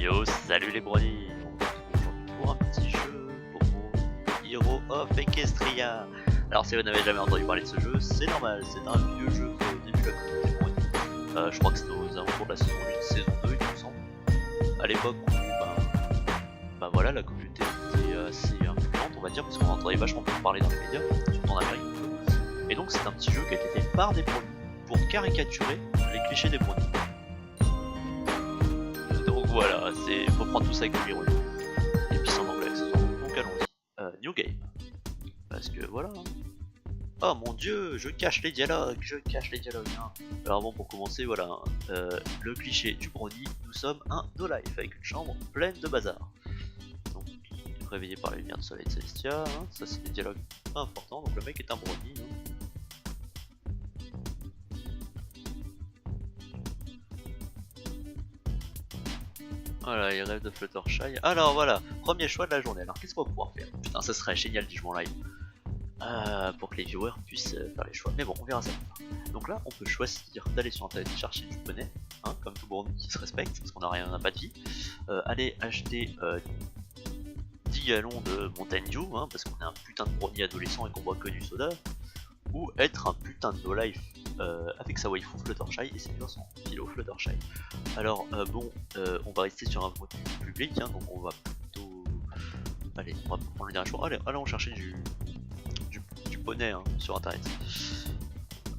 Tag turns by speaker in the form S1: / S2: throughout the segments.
S1: Yo, salut les brownies. On se retrouve pour un petit jeu pour Hero of Equestria. Alors si vous n'avez jamais entendu parler de ce jeu, c'est normal, c'est un vieux jeu au début de la communauté brownie. Je crois que c'était aux alentours de la saison 1, saison 2 il me semble. À l'époque où bah voilà, la communauté était assez influente on va dire, parce qu'on entendait vachement plus parler dans les médias, surtout en Amérique. Et donc c'est un petit jeu qui a été fait par des brownies pour caricaturer les clichés des brownies. Voilà, faut prendre tout ça avec de l'ironie. Et puis c'est en anglais accessoirement. Donc allons-y. New game. Parce que voilà. Oh mon dieu, je cache les dialogues, hein. Alors bon, pour commencer, voilà. Le cliché du brownie, nous sommes un no life avec une chambre pleine de bazar. Donc, réveillé par la lumière de soleil de Celestia, hein. Ça c'est des dialogues importants. Donc le mec est un brownie. Hein. Voilà, il rêve de Fluttershy. Alors voilà, premier choix de la journée. Alors qu'est-ce qu'on va pouvoir faire? Putain, ça serait génial si je m'en live. Pour que les viewers puissent faire les choix. Mais bon, on verra ça. Donc là, on peut choisir d'aller sur internet chercher du poney, hein, comme tout brownie qui se respecte, parce qu'on n'a pas de vie. Aller acheter 10 gallons de Mountain Dew, hein, parce qu'on est un putain de brownie adolescent et qu'on boit que du soda. Ou être un putain de no life avec sa waifu Fluttershy et séduire son philo Fluttershy. Alors on va rester sur un mode public, hein, donc on va plutôt... Allez, on va prendre le dernier choix. Allez, on chercher du poney hein, sur internet.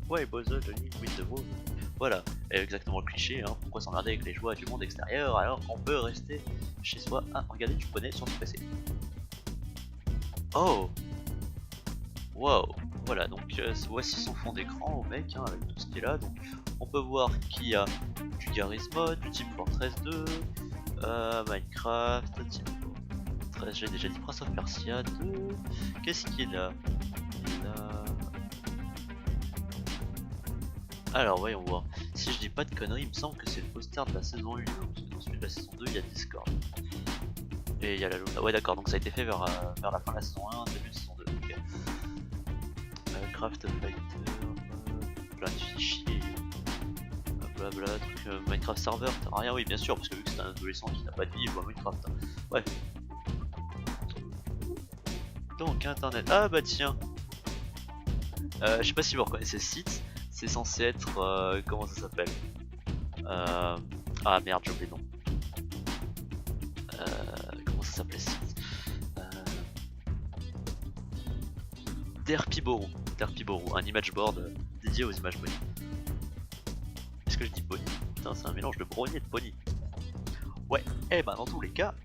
S1: Ouais, bother the link with the world. Voilà, exactement le cliché, hein, pourquoi s'emmerder avec les joies du monde extérieur alors qu'on peut rester chez soi à regarder du poney sur son PC. Oh! Wow! Voilà, donc voici son fond d'écran au mec, hein, avec tout ce qui est là. Donc on peut voir qu'il y a du Garry's Mod, du Team Fortress 2, Minecraft, Team Fortress, j'ai déjà dit Prince of Persia 2. Qu'est-ce qu'il y a là? Alors voyons voir. Si je dis pas de conneries, il me semble que c'est le poster de la saison 1, hein, parce que dans celui de la saison 2 il y a Discord. Et il y a la Luna. Ouais d'accord, donc ça a été fait vers la fin de la saison 1, début de saison 2. Okay. Craft Fighter, plein de fichiers, blabla, truc, Minecraft serveur, t'as rien, oui bien sûr, parce que vu que c'est un adolescent qui n'a pas de vie, il voit Minecraft. Hein. Ouais. Donc internet, ah bah tiens. Je sais pas si vous reconnaissez ce site, c'est censé être, comment ça s'appelle ah merde, j'ai oublié le nom. Comment ça s'appelait ce site Derpyboru, un image board dédié aux images pony. Est-ce que je dis pony? Putain, c'est un mélange de brownie et de pony. Ouais, et bah dans tous les cas,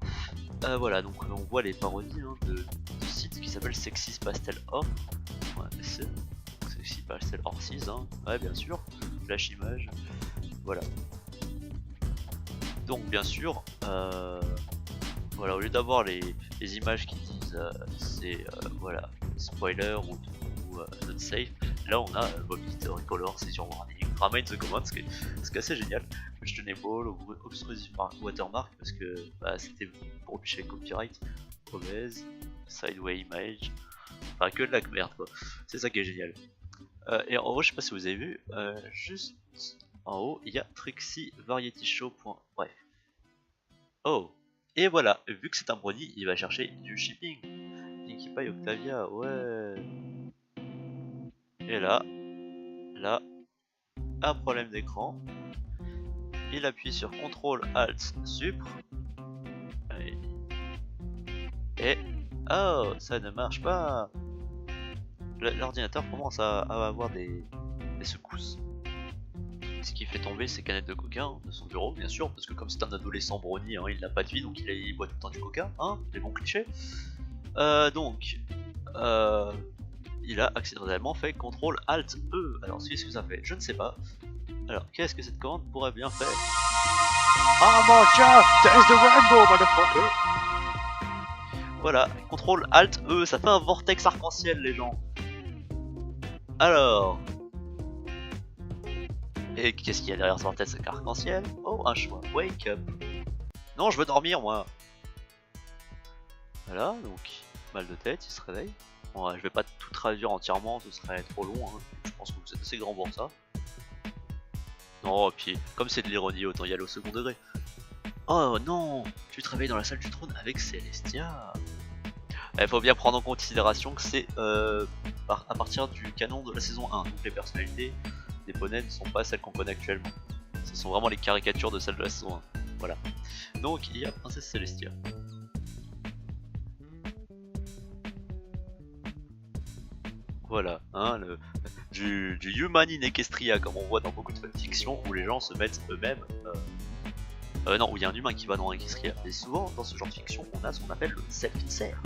S1: voilà, donc on voit les parodies hein, de sites qui s'appelle Sexy Pastel Or. Ouais, c'est Sexy Pastel Horses, hein. Ouais, bien sûr, flash image, voilà. Donc, bien sûr, voilà, au lieu d'avoir les images qui disent c'est voilà, spoiler ou not safe, là on a Vomit, Recolor, c'est sur warning, Remain the Command, ce qui est assez génial, questionable, obtrusive watermark, parce que bah, c'était pour empêcher les copyright, obèse, sideway image, enfin que de la merde quoi, c'est ça qui est génial. Et en haut, je sais pas si vous avez vu, juste en haut, il y a Trixie Variety Show. Bref. Oh! Et voilà, vu que c'est un brownie, il va chercher du shipping. Pinkie Pie Octavia, ouais. Et là, un problème d'écran. Il appuie sur CTRL ALT SUPR. Et oh, ça ne marche pas. L'ordinateur commence à avoir des secousses. Ce qui fait tomber ses canettes de coca hein, de son bureau, bien sûr, parce que comme c'est un adolescent brownie, hein, il n'a pas de vie, donc il boit tout le temps du coca, hein, des bons clichés. Donc, il a accidentellement fait CTRL ALT E. Alors, qu'est-ce que ça fait? Je ne sais pas. Alors, qu'est-ce que cette commande pourrait bien faire? Ah mon dieu, there's the rainbow, motherfucker! Voilà, CTRL ALT E, ça fait un vortex arc-en-ciel, les gens. Alors. Et qu'est-ce qu'il y a derrière ce vortex arc-en-ciel? Oh, un choix. Wake up. Non, je veux dormir, moi. Voilà, donc, mal de tête, il se réveille. Bon, je vais pas tout traduire entièrement, ce serait trop long. Hein. Je pense que vous êtes assez grand pour ça. Non, et puis, comme c'est de l'ironie, autant y aller au second degré. Oh non, tu travailles dans la salle du trône avec Celestia. Il faut bien prendre en considération que c'est à partir du canon de la saison 1. Donc les personnalités des poneys ne sont pas celles qu'on connaît actuellement. Ce sont vraiment les caricatures de celles de la saison 1. Voilà. Donc il y a Princesse Celestia. Voilà, hein, du Human in Equestria comme on voit dans beaucoup de fanfictions où les gens se mettent eux-mêmes. Non, où il y a un humain qui va dans Equestria. Et souvent dans ce genre de fiction, on a ce qu'on appelle le self-insert.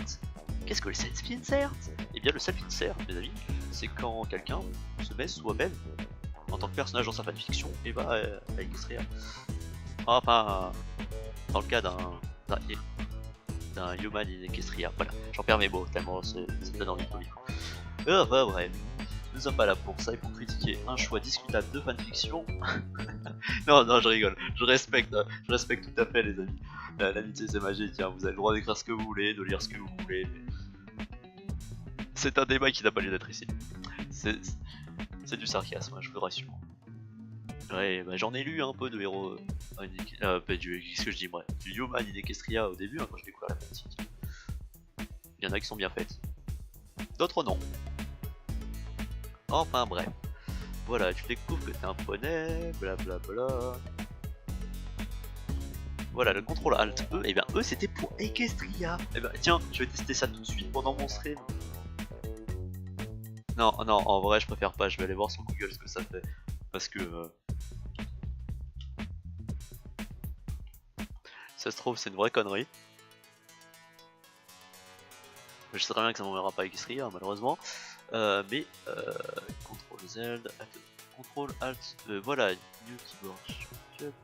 S1: Qu'est-ce que le self-insert? Eh bien le self-insert, mes amis, c'est quand quelqu'un se met soi-même en tant que personnage dans sa fanfiction et va à Equestria. Enfin, dans le cas d'un Human in Equestria. Voilà, j'en perds mes mots tellement ça me donne envie de lire. Enfin bref, nous sommes pas là pour ça et pour critiquer un choix discutable de fanfiction. non, je rigole, je respecte tout à fait les amis. L'amitié c'est magique, hein. Vous avez le droit d'écrire ce que vous voulez, de lire ce que vous voulez. C'est un débat qui n'a pas lieu d'être ici. C'est du sarcasme, hein, je vous rassure. Ouais, bah, j'en ai lu un peu de héros. Qu'est-ce que je dis, bref, du Human in Equestria au début, hein, quand j'ai découvert la fanfic. Il y en a qui sont bien faites. D'autres non. Enfin bref. Voilà, tu découvres que t'es un poney, blablabla. Voilà, le contrôle Alt E, et bien eux c'était pour Equestria. Et ben tiens, je vais tester ça tout de suite pendant mon stream. Non, en vrai je préfère pas, je vais aller voir sur Google ce que ça fait. Parce que... ça se trouve c'est une vraie connerie. Je sais très bien que ça m'enverra pas Equestria malheureusement. Mais CTRL Z, CTRL Alt, voilà, New Keyboard Shortcut.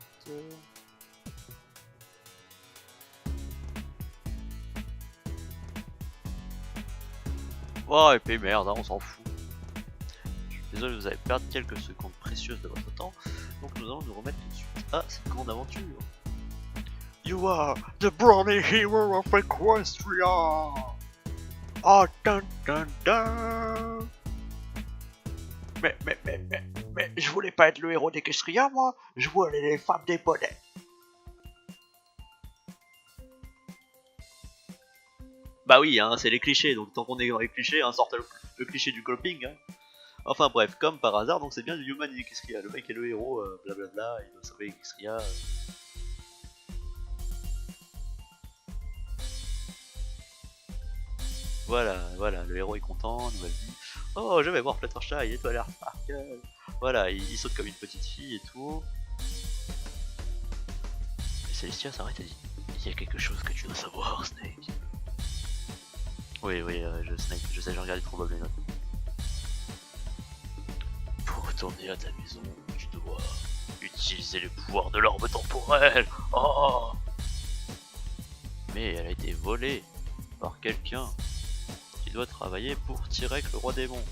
S1: Oh et puis merde, hein, on s'en fout. Je suis désolé, vous allez perdre quelques secondes précieuses de votre temps, donc nous allons nous remettre tout de suite à cette grande aventure. You are the brawny hero of Equestria! Oh dun dun dun! Mais je voulais pas être le héros d'Equestria, moi. Je voulais les femmes des poneys. Bah oui, hein, c'est les clichés, donc tant qu'on est dans les clichés, hein, sortez le cliché du clopping. Hein. Enfin bref, comme par hasard, donc c'est bien du Human in Equestria. Le mec est le héros, blablabla, il doit sauver Equestria. Voilà, le héros est content, nouvelle vie. Oh, je vais voir Fluttershy, et toi l'air Sparkle. Voilà, il saute comme une petite fille et tout. Et Celestia s'arrête et dit: il y a quelque chose que tu dois savoir, Snake. Oui, Snake, je sais, j'ai regardé trop les notes. Pour retourner à ta maison, tu dois utiliser les pouvoirs de l'orbe temporelle. Oh! Mais elle a été volée par quelqu'un qui doit travailler pour Tyrek, le roi démon.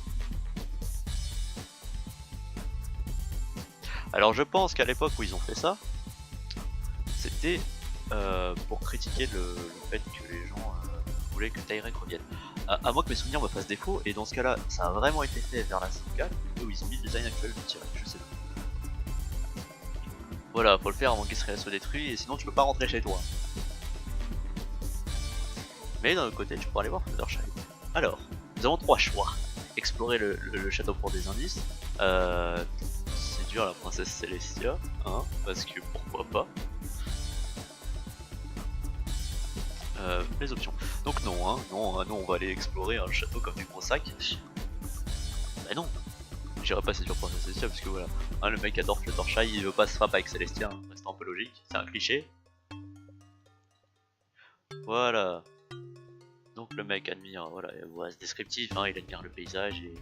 S1: Alors je pense qu'à l'époque où ils ont fait ça, c'était pour critiquer le fait que les gens voulaient que Tyrek revienne. À moins que mes souvenirs me fassent défaut, et dans ce cas-là, ça a vraiment été fait vers la saison 4, où ils ont mis le design actuel de Tyrek, je sais pas. Voilà, faut le faire avant qu'Israël soit détruit, et sinon tu peux pas rentrer chez toi. Mais d'un autre côté, tu pourras aller voir Fluttershy. Alors, nous avons 3 choix. Explorer le château pour des indices, séduire la princesse Celestia, hein, parce que pourquoi pas. Les options. Donc non, hein, non, on va aller explorer un château comme du gros sac. Bah non, j'irai pas séduire princesse Celestia parce que voilà, hein, le mec adore Fluttershy, il veut pas se frapper avec Celestia, hein, c'est un peu logique, c'est un cliché. Voilà. Donc le mec admire, voilà, ce descriptif, hein, il admire le paysage et...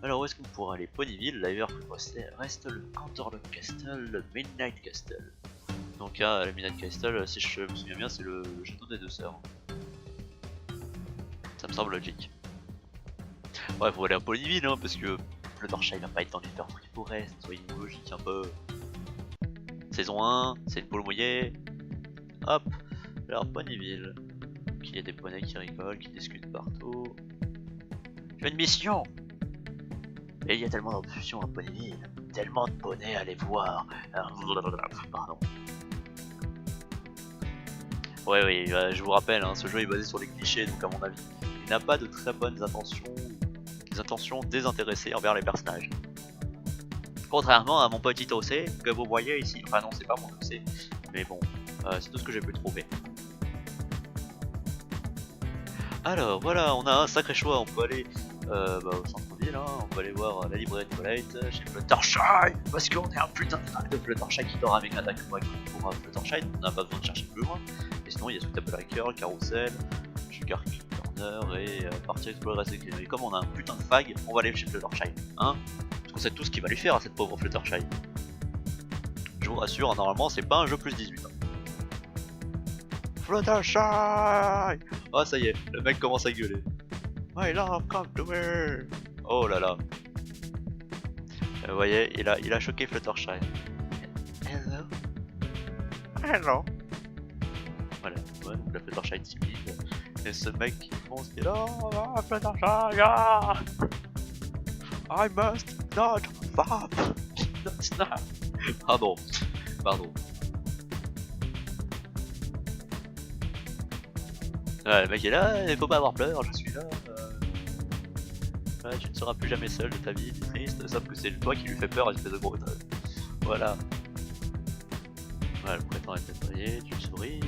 S1: Alors où est-ce qu'on pourra aller? Ponyville, d'ailleurs reste le Canterlot Castle, le Midnight Castle. Donc le Midnight Castle, si je me souviens bien, c'est le château des deux sœurs. Ça me semble logique. Ouais, faut aller à Ponyville, hein, parce que Fluttershy va pas être dans l'Hiver Free Forest, soyez logique un peu. Saison 1, c'est une poule mouillée. Hop, alors Ponyville. Il y a des poneys qui rigolent, qui discutent partout. Je fais une mission! Et il y a tellement d'options à Ponyville, tellement de poneys à aller voir. Pardon. Ouais, oui, je vous rappelle, hein, ce jeu est basé sur les clichés, donc à mon avis, il n'a pas de très bonnes intentions, des intentions désintéressées envers les personnages. Contrairement à mon petit OC que vous voyez ici. Enfin non, c'est pas mon OC, mais bon, c'est tout ce que j'ai pu trouver. Alors voilà, on a un sacré choix, on peut aller au centre-ville, hein, on peut aller voir la librairie de Twilight chez Fluttershy, parce qu'on est un putain de fan de Fluttershy qui dort avec l'attaque pour Fluttershy, donc on n'a pas besoin de chercher plus loin. Et sinon il y a Sweetable Girl, Carousel, Sugar Corner et partir explorer la sécurité. Et comme on a un putain de fag, on va aller chez Fluttershy, hein, parce qu'on sait tout ce qu'il va lui faire à cette pauvre Fluttershy. Je vous rassure, normalement c'est pas un jeu plus 18 ans. Fluttershy! Oh ça y est, le mec commence à gueuler. My love, come to me! Oh là là. Vous voyez, il a choqué Fluttershy. Hello? Hello? Voilà, ouais, donc la Fluttershy est timide. Et ce mec qui fonce, qui est là, ah, Fluttershy, ah! I must not stop! Not snap! Pardon, pardon. Ouais, le mec est là, il faut pas avoir peur, je suis là. Ouais, tu ne seras plus jamais seul de ta vie, t'es triste, sauf que c'est toi qui lui fais peur, espèce de gros otage. Voilà. Voilà, le prétend est nettoyé, tu souris.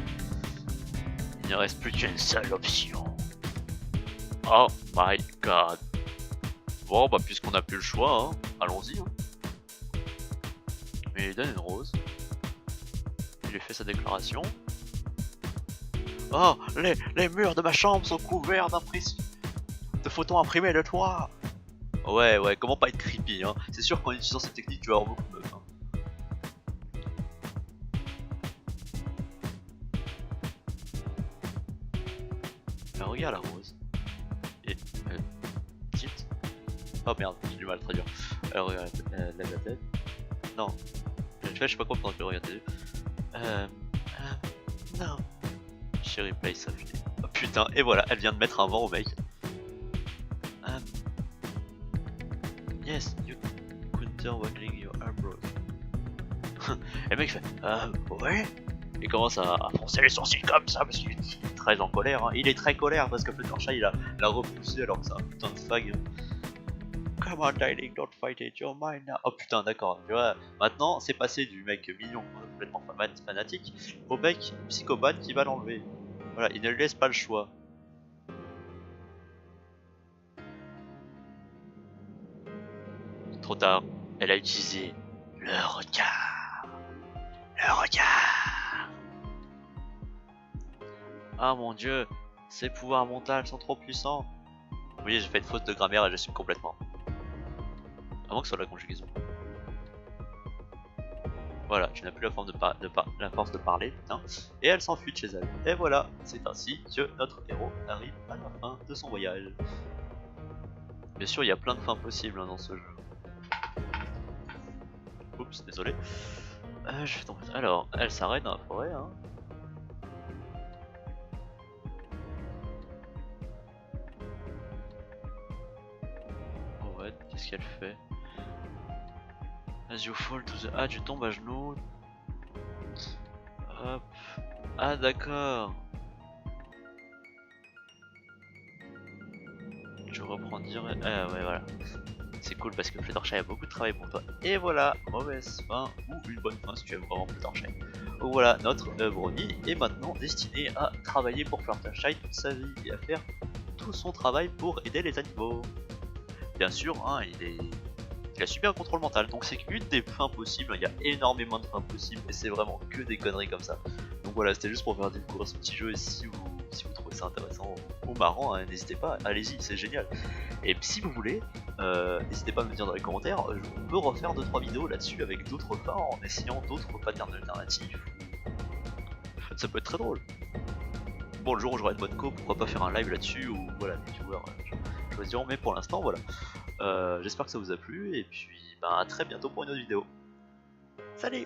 S1: Il ne reste plus qu'une seule option. Oh my god. Bon, bah, puisqu'on n'a plus le choix, hein, allons-y. Hein. Mais il donne une rose. Il lui fait sa déclaration. Oh, les murs de ma chambre sont couverts de photos imprimées de toi. Ouais, comment pas être creepy, hein. C'est sûr qu'en utilisant cette technique, tu vas avoir beaucoup de meufs. Hein. Elle regarde la rose. Et petite. Oh merde, j'ai du mal à traduire. Elle regarde, elle lève la tête. Non. Je sais pas quoi pendant qu'elle regarde les yeux. Non. Chérie Play ça fait. Oh putain, et voilà, elle vient de mettre un vent au mec. Yes, you counter waggling your eyebrows. Et le mec fait ouais. Il commence à froncer les sourcils comme ça parce qu'il est très en colère. Hein. Il est très colère parce que Fluttershy il l'a repoussé alors que c'est un putain de fag. Come on darling, don't fight it, you're mine now. Oh putain, d'accord, tu vois, maintenant c'est passé du mec mignon complètement fanatique au mec psychopathe qui va l'enlever. Voilà, il ne lui laisse pas le choix. Trop tard, elle a utilisé le regard. Le regard. Ah mon dieu, ses pouvoirs mentaux sont trop puissants. Oui, j'ai fait une faute de grammaire et j'assume complètement. Avant que ce soit la conjugaison. Voilà, tu n'as plus la force de parler, putain. Et elle s'enfuit de chez elle. Et voilà, c'est ainsi que notre héros arrive à la fin de son voyage. Bien sûr, il y a plein de fins possibles hein, dans ce jeu. Oups, désolé. Je vais tomber. Alors, elle s'arrête dans la forêt. Hein. Oh ouais, qu'est-ce qu'elle fait? As you fall to the... Ah, tu tombes à genoux. Hop. Ah, d'accord. Je reprends direct. Ah, ouais, voilà. C'est cool parce que Fluttershy a beaucoup de travail pour toi. Et voilà, mauvaise fin ou une bonne fin si tu aimes vraiment Fluttershy. Donc voilà, notre Brony est maintenant destiné à travailler pour Fluttershy toute sa vie et à faire tout son travail pour aider les animaux. Bien sûr, hein, il a subi un contrôle mental, donc c'est qu'une des fins possibles, il y a énormément de fins possibles et c'est vraiment que des conneries comme ça. Donc voilà, c'était juste pour faire découvrir ce petit jeu et si vous trouvez ça intéressant ou marrant, hein, n'hésitez pas, allez-y, c'est génial. Et si vous voulez, n'hésitez pas à me dire dans les commentaires, je peux refaire 2-3 vidéos là-dessus avec d'autres fins en essayant d'autres patterns alternatifs. Ça peut être très drôle. Bon, le jour où j'aurai une bonne co, pourquoi pas faire un live là-dessus ou voilà, les viewers choisiront, mais pour l'instant, voilà. J'espère que ça vous a plu et puis bah, à très bientôt pour une autre vidéo. Salut!